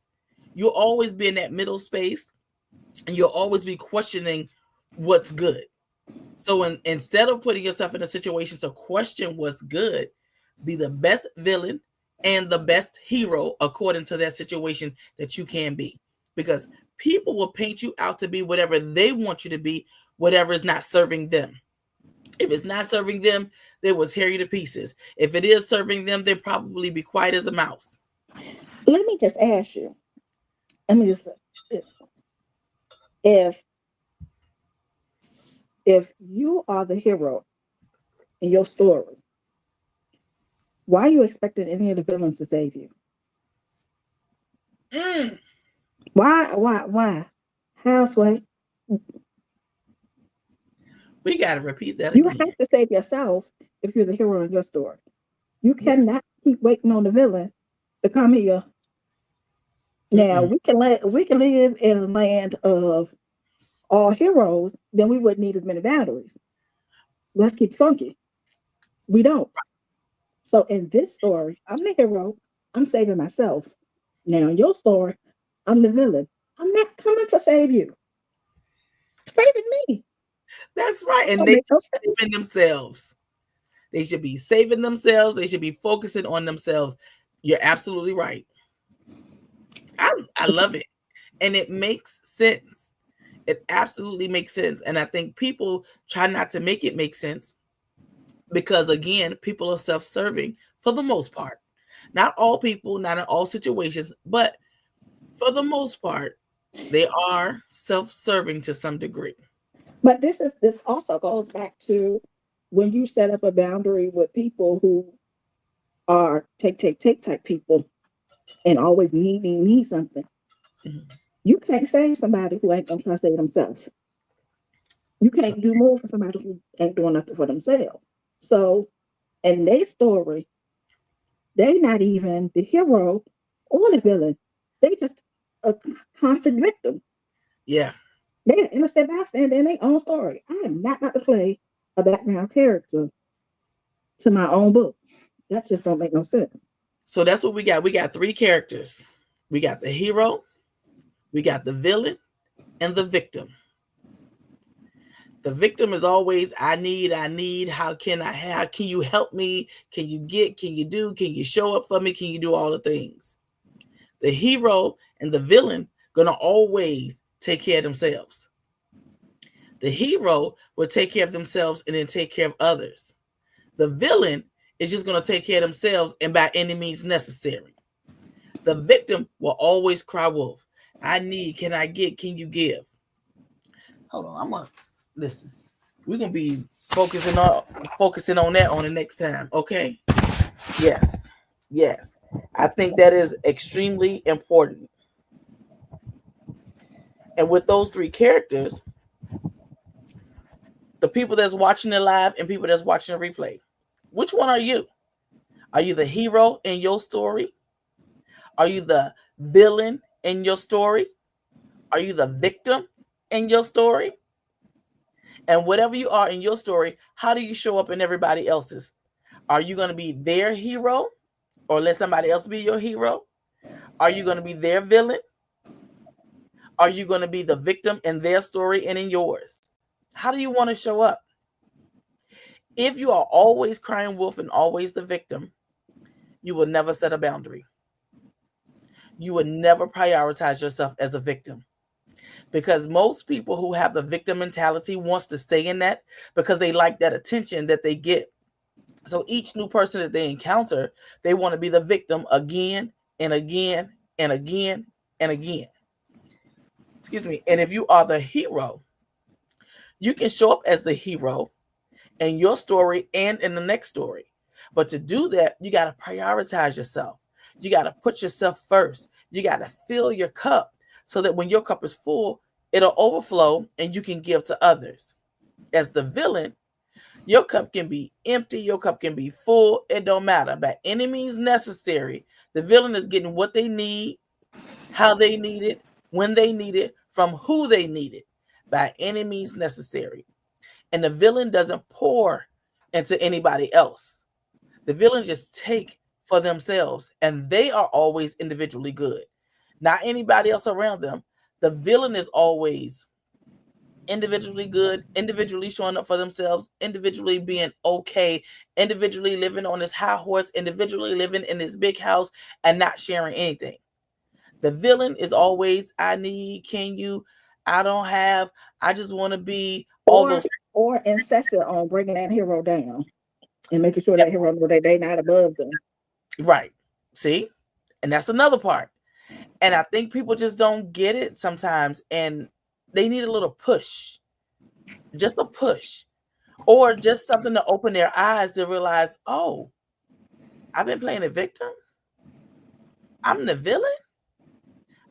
you'll always be in that middle space and you'll always be questioning what's good. So instead of putting yourself in a situation to question what's good, be the best villain and the best hero according to that situation that you can be. Because people will paint you out to be whatever they want you to be, whatever is not serving them. If it's not serving them, they will tear you to pieces. If it is serving them, they'll probably be quiet as a mouse. Let me just ask you. Let me just say this: if if you are the hero in your story, why are you expecting any of the villains to save you? Mm, Why? Why? Houseway, we got to repeat that you have again. to save yourself if you're the hero in your story. You Yes. cannot keep waiting on the villain to come here. Now Mm-mm. we can live in a land of all heroes, then we wouldn't need as many boundaries. Let's keep funky. We don't. So in this story, I'm the hero. I'm saving myself. Now in your story, I'm the villain. I'm not coming to save you. Saving me. That's right. And Don't they make no should be sense. saving themselves. They should be saving themselves. They should be focusing on themselves. You're absolutely right. I love it. And it makes sense. It absolutely makes sense. And I think people try not to make it make sense because, again, people are self serving for the most part. Not all people, not in all situations, but for the most part, they are self serving to some degree. But this also goes back to when you set up a boundary with people who are take type people and always need something. Mhm. You can't save somebody who ain't gonna try to save themselves. You can't do more for somebody who ain't doing nothing for themselves. So in their story, they not even the hero or the villain. They just a constant victim. Yeah. They an innocent bystander in their own story. I am not about to play a background character to my own book. That just don't make no sense. So that's what we got. We got three characters. We got the hero, we got the villain, and the victim. The victim is always, I need, how can you help me? Can you do, can you show up for me? Can you do all the things? The hero and the villain gonna always take care of themselves. The hero will take care of themselves and then take care of others. The villain is just gonna take care of themselves and by any means necessary. The victim will always cry wolf. I need, can I get, can you give? Hold on, I'm gonna listen. We're gonna be focusing on that on the next time. Okay. Yes. Yes. I think that is extremely important. And with those three characters, the people that's watching it live and people that's watching the replay, which one are you? Are you the hero in your story? Are you the villain in your story? Are you the victim in your story? And whatever you are in your story, how do you show up in everybody else's? Are you going to be their hero or let somebody else be your hero? Are you going to be their villain? Are you going to be the victim in their story and in yours? How do you want to show up? If you are always crying wolf and always the victim, you will never set a boundary. You will never prioritize yourself as a victim. Because most people who have the victim mentality wants to stay in that because they like that attention that they get. So each new person that they encounter, they want to be the victim again and again and again and again. Excuse me. And if you are the hero, you can show up as the hero in your story and in the next story. But to do that, you got to prioritize yourself. You got to put yourself first. You got to fill your cup so that when your cup is full, it'll overflow and you can give to others. As the villain, your cup can be empty, your cup can be full. It don't matter. By any means necessary, the villain is getting what they need, how they need it, when they need it, from who they need it, by any means necessary. And the villain doesn't pour into anybody else. The villain just take for themselves, and they are always individually good. Not anybody else around them. The villain is always individually good, individually showing up for themselves, individually being okay, individually living on his high horse, individually living in his big house and not sharing anything. The villain is always, I need, can you, I don't have, I just want to be all Or those. or incessant on bringing that hero down and making sure that hero know that they not above them. Right. See? And that's another part. And I think people just don't get it sometimes and they need a little push. Just a push. Or just something to open their eyes to realize, oh, I've been playing a victim. I'm the villain.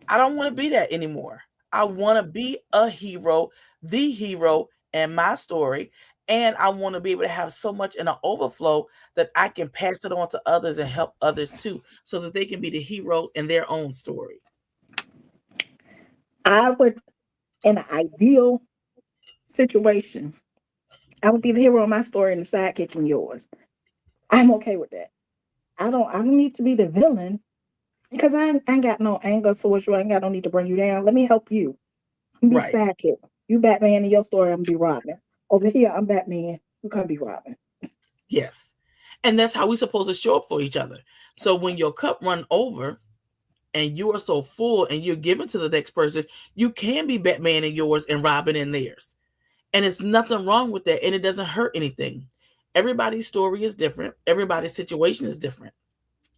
I don't want to be that anymore. I want to be a hero, the hero in my story. And I want to be able to have so much in an overflow that I can pass it on to others and help others too, so that they can be the hero in their own story. I would, in an ideal situation, I would be the hero of my story and the sidekick in yours. I'm okay with that. I don't need to be the villain because I ain't got no anger towards you. I ain't got no need to bring you down. Let me help you. I'm be Right. sidekick. You Batman in your story, I'm gonna be Robin. Over here, I'm Batman. You can't be Robin. Yes. And that's how we're supposed to show up for each other. So when your cup run over and you are so full and you're giving to the next person, you can be Batman in yours and Robin in theirs. And it's nothing wrong with that. And it doesn't hurt anything. Everybody's story is different. Everybody's situation is different.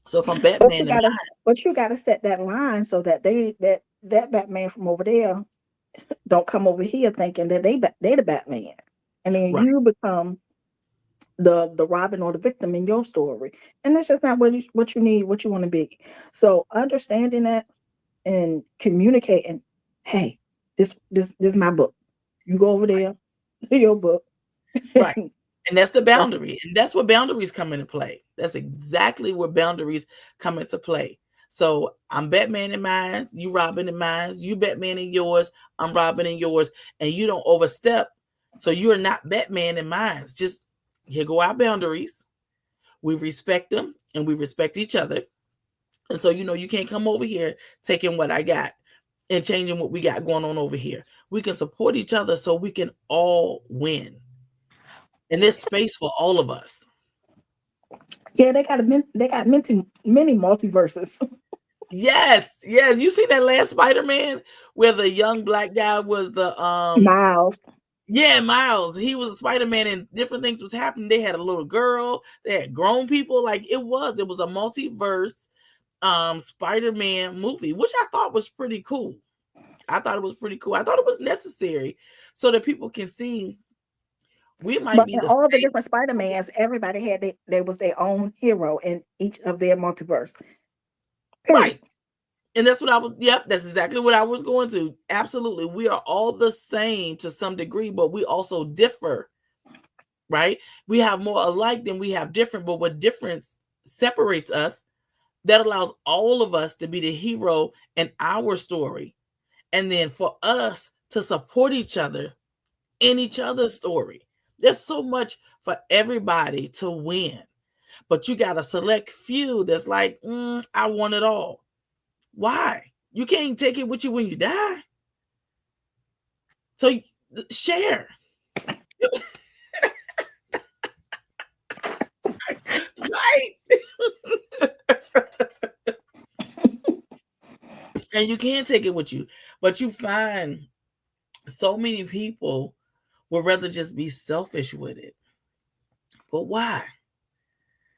So if I'm But you Batman in gotta mine, but you gotta set that line so that that Batman from over there don't come over here thinking that they the Batman. And then right, you become the Robin or the victim in your story. And that's just not what you need, what you want to be. So understanding that and communicating, hey, this is my book. You go over there, to your book. right. And that's the That's boundary. And that's where boundaries come into play. That's exactly where boundaries come into play. So I'm Batman in mine, you Robin in mine, you Batman in yours, I'm Robin in yours, and you don't overstep. So you're not Batman in mine. Just here go our boundaries. We respect them and we respect each other. And so, you can't come over here taking what I got and changing what we got going on over here. We can support each other so we can all win. And there's space for all of us. yeah, they got many multiverses. Yes, yes. You see that last Spider-Man where the young black guy was the Miles. yeah, Miles. He was a Spider-Man and different things was happening. They had a little girl, they had grown people. Like it was a multiverse Spider-Man movie, which I thought was pretty cool. I thought it was pretty cool. I thought it was necessary so that people can see we might But be in the all the same. different Spider-Mans, everybody had they was their own hero in each of their multiverse. Period. Right. And that's what I was, yep, that's exactly what I was going to. Absolutely. We are all the same to some degree, but we also differ, right? We have more alike than we have different, but what difference separates us that allows all of us to be the hero in our story. And then for us to support each other in each other's story. There's so much for everybody to win, but you got a select few that's like, I want it all. Why? You can't take it with you when you die. So share, right? And you can take it with you, but you find so many people would rather just be selfish with it. But why?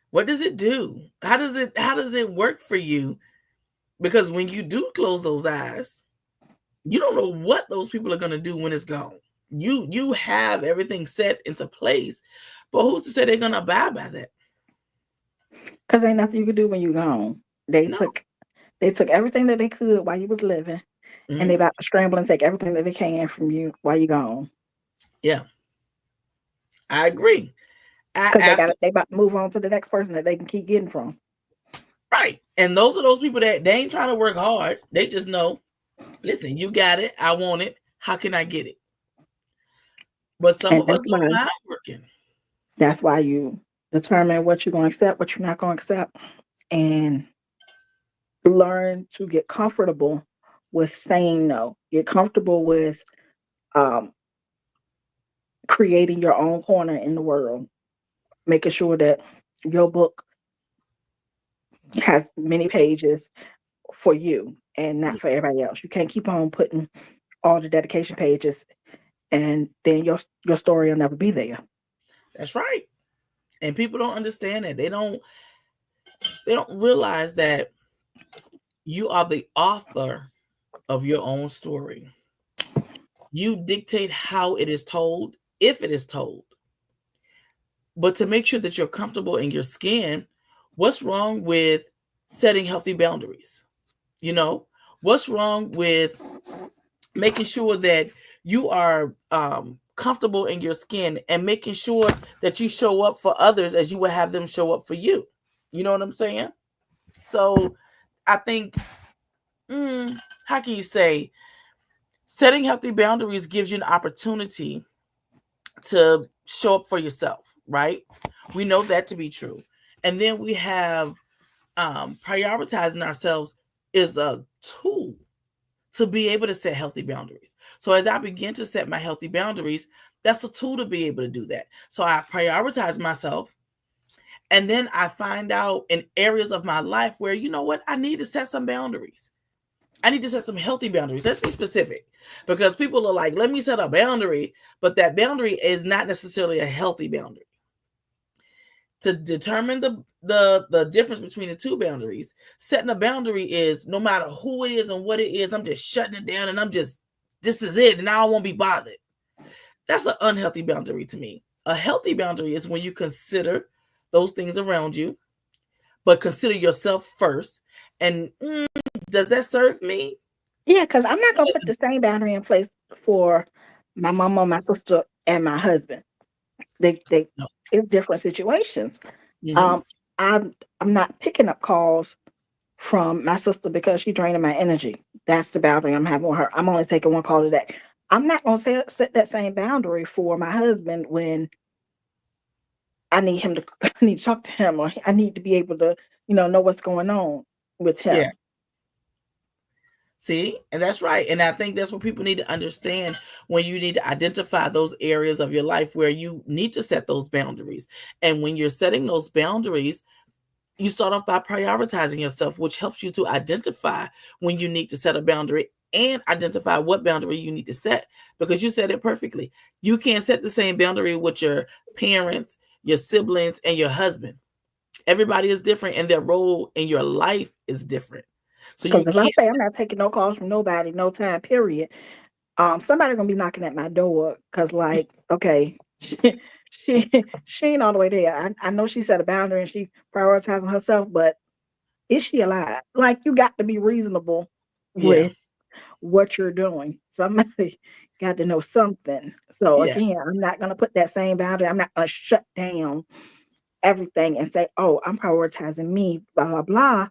What does it do? How does it work for you? Because when you do close those eyes, you don't know what those people are going to do when it's gone. You have everything set into place, but who's to say they're going to abide by that? Because ain't nothing you could do when you gone. They No. took they took everything that they could while you was living, and they Hmm. about to scramble and take everything that they can from you while you gone. Yeah, I agree. I Because absolutely they about to move on to the next person that they can keep getting from. right. And those are those people that they ain't trying to work hard. They just know, listen, you got it. I want it. How can I get it? But some And of us don't mind working. that's why you determine what you're going to accept, what you're not going to accept, and learn to get comfortable with saying no. Get comfortable with um, creating your own corner in the world, making sure that your book has many pages for you and not for everybody else. You can't keep on putting all the dedication pages, and then your story will never be there. That's right. And people don't understand that. They don't realize that you are the author of your own story. You dictate how it is told, if it is told. But to make sure that you're comfortable in your skin, what's wrong with setting healthy boundaries? You know, what's wrong with making sure that you are comfortable in your skin and making sure that you show up for others as you would have them show up for you? You know what I'm saying? So I think, how can you say, setting healthy boundaries gives you an opportunity to show up for yourself, right? We know that to be true. And then we have prioritizing ourselves is a tool to be able to set healthy boundaries. So as I begin to set my healthy boundaries, that's a tool to be able to do that. So I prioritize myself, and then I find out in areas of my life where, you know what, I need to set some boundaries. I need to set some healthy boundaries. Let's be specific, because people are like, let me set a boundary, but that boundary is not necessarily a healthy boundary. To determine the difference between the two boundaries, setting a boundary is no matter who it is and what it is, I'm just shutting it down and this is it and I won't be bothered. That's an unhealthy boundary to me. A healthy boundary is when you consider those things around you, but consider yourself first. And does that serve me? Yeah, because I'm not gonna put the same boundary in place for my mama, my sister, and my husband. They No. it's different situations. Mm-hmm. Um, I'm not picking up calls from my sister because she's draining my energy. That's the boundary I'm having with her. I'm only taking one call today. I'm not gonna set that same boundary for my husband when I need him to I need to talk to him, or I need to be able to, know what's going on with Yeah. him. See, and that's right. And I think that's what people need to understand, when you need to identify those areas of your life where you need to set those boundaries. And when you're setting those boundaries, you start off by prioritizing yourself, which helps you to identify when you need to set a boundary and identify what boundary you need to set, because you said it perfectly. You can't set the same boundary with your parents, your siblings, and your husband. Everybody is different and their role in your life is different. So you Because if I can't. say I'm not taking no calls from nobody, no time, period, somebody gonna be knocking at my door because, like, okay, she ain't all the way there. I know she set a boundary and she prioritizing herself, but is she alive? Like, you got to be reasonable Yeah. with what you're doing. Somebody got to know something. So Yeah. again, I'm not gonna put that same boundary. I'm not gonna shut down everything and say, "Oh, I'm prioritizing me." Blah blah blah.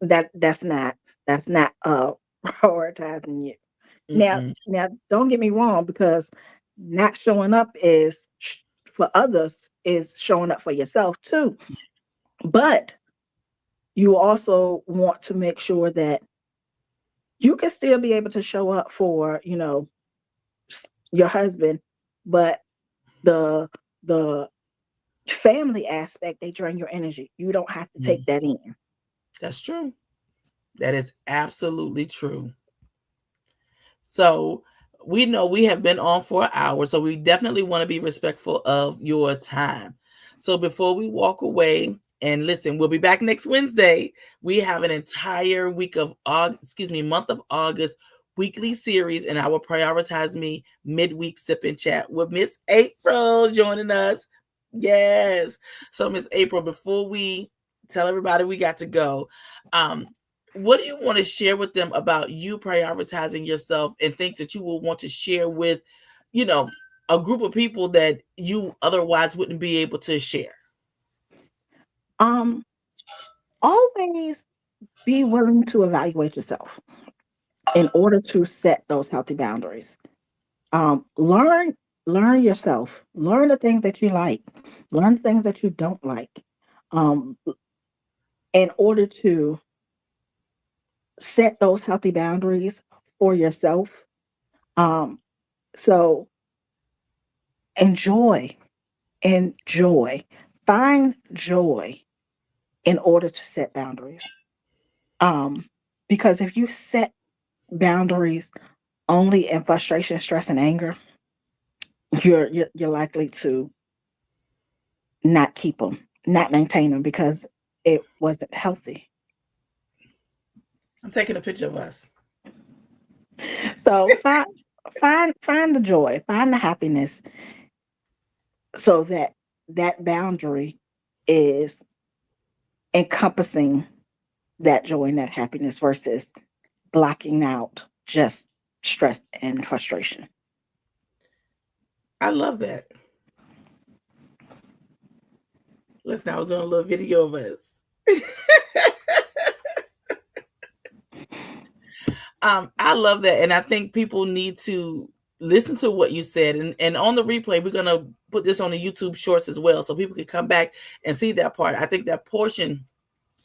That's not prioritizing you. Now, Mm-mm. now, don't get me wrong, because not showing up for others is showing up for yourself too. But you also want to make sure that you can still be able to show up for, your husband, but the the family aspect, they drain your energy. You don't have to take Mm. that in. That's true. That is absolutely true. So we know we have been on for an hour, so we definitely want to be respectful of your time. So before we walk away, and listen, we'll be back next Wednesday. We have an entire week of month of August weekly series, and I will prioritize me midweek sip and chat with Miss April joining us. Yes. So Miss April, before we tell everybody we got to go, um, what do you want to share with them about you prioritizing yourself, and things that you will want to share with, you know, a group of people that you otherwise wouldn't be able to share? Um, Always be willing to evaluate yourself in order to set those healthy boundaries. Learn yourself. Learn the things that you like. Learn the things that you don't like. Um, in order to set those healthy boundaries for yourself. Um, so enjoy, enjoy, find joy in order to set boundaries. Um, because if you set boundaries only in frustration, stress, and anger, you're likely to not keep them, not maintain them, because it wasn't healthy. I'm taking a picture of us. So find the joy, find the happiness, so that that boundary is encompassing that joy and that happiness versus blocking out just stress and frustration. I love that. Listen, I was doing a little video of us. I love that, and I think people need to listen to what you said. And on the replay, we're gonna put this on the YouTube Shorts as well, so people can come back and see that part. I think that portion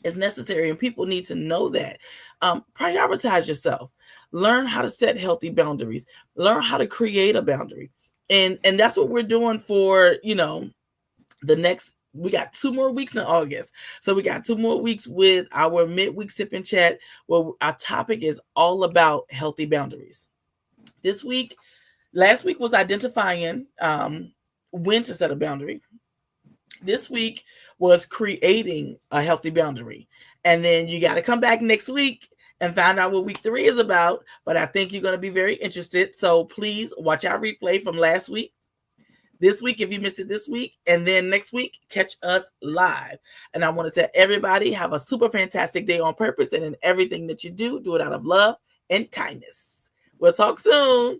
is necessary, and people need to know that. Prioritize yourself. Learn how to set healthy boundaries. Learn how to create a boundary, and that's what we're doing for the next. We got 2 more weeks in August, so we got 2 more weeks with our midweek sip and chat, where our topic is all about healthy boundaries. Last week was identifying when to set a boundary. This week was creating a healthy boundary. And then you got to come back next week and find out what week 3 is about. But I think you're going to be very interested. So please watch our replay from last week, this week, if you missed it this week, and then next week, catch us live. And I want to tell everybody, have a super fantastic day on purpose. And in everything that you do, do it out of love and kindness. We'll talk soon.